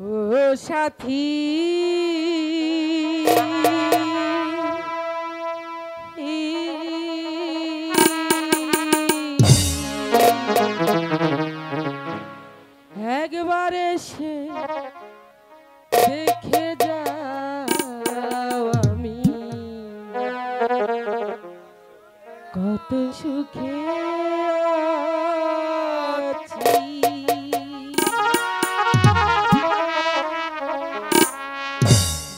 ও সাথী একবার এসে দেখে যাও আমি কত সুখে আছি।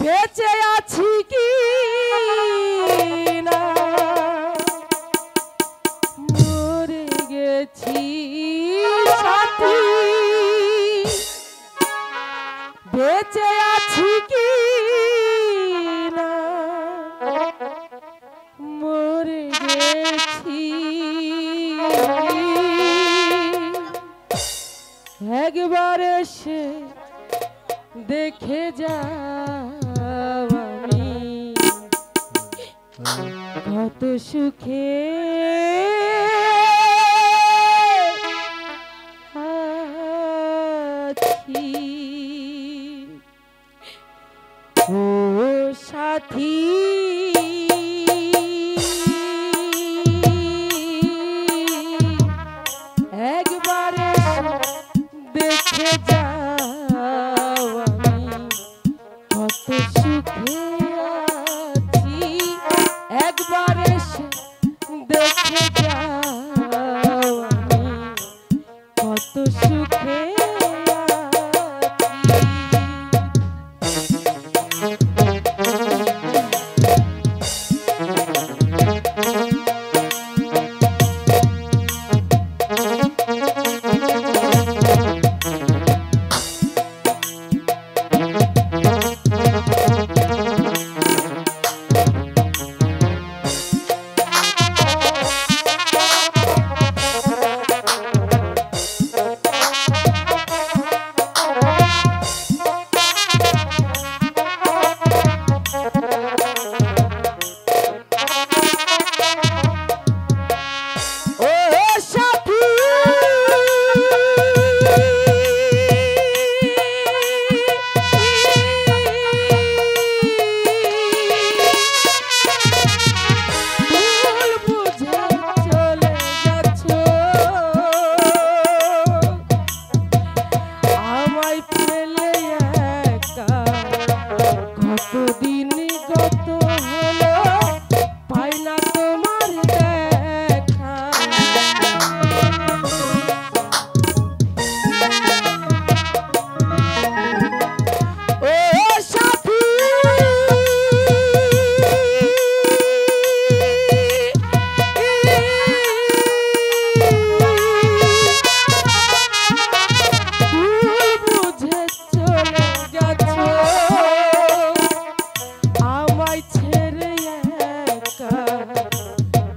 বেঁচে আছি কি না মরে গেছি সাথী, বেঁচে আছি কি না মরে গেছি। একবার এসে দেখে যাও আমি কত সুখে আছি। ও সাথী একবার দেখে যাও আমি কত সুখে আছি। একবার দেখে যাও আমি কত সুখে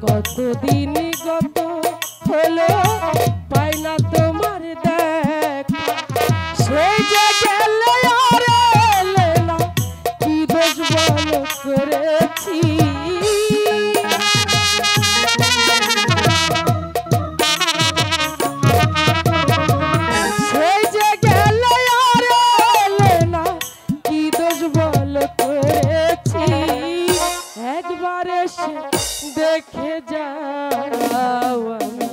কতদিন গত হলো পাই না তোমার দেখা, সেই যে গেলে আর এলে না কি দোষ বলো করেছি। সেই যে গেলে আর এলে না কি দোষ বলো করেছি। একবার এসে দেখে যাও আমি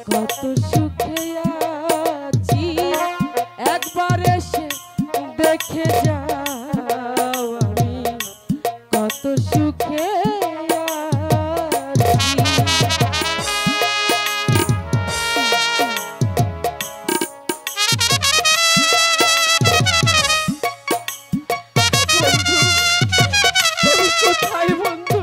কত সুখে আছি। একবার এসে দেখে যাও আমি কত সুখে আছি। কোথায় বন্ধু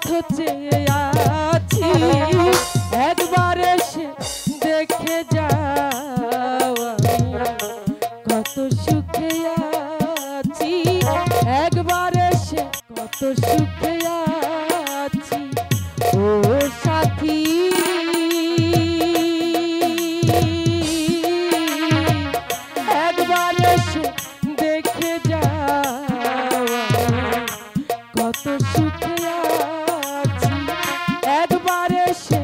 পথ চেয়ে আছি, একবার এসে দেখে যাও আমি কত সুখে আছি, একবার এসে কত সুখে আছি ও সাথী। একবার এসে দেখে যাও কত সুখে আছি, একবার এসে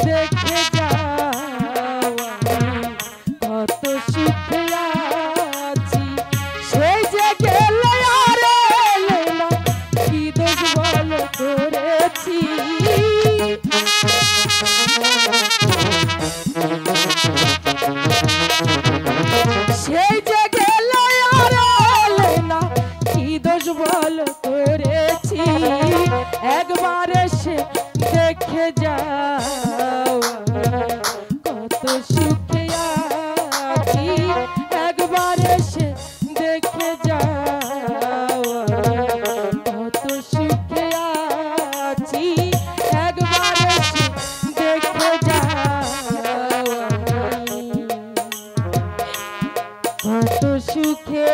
দেখে যাও কত সুখে আছি। সেই যে গেলে আর এলে না, কি দোষ বলো করেছি। সেই যে গেলে আর এলে না, কি দোষ বলো করেছি। একবার এসে দেখে যাও কত সুখে আছি, একবার এসে দেখে যাও কত সুখে আছি, একবার এসে দেখে যাও কত সুখে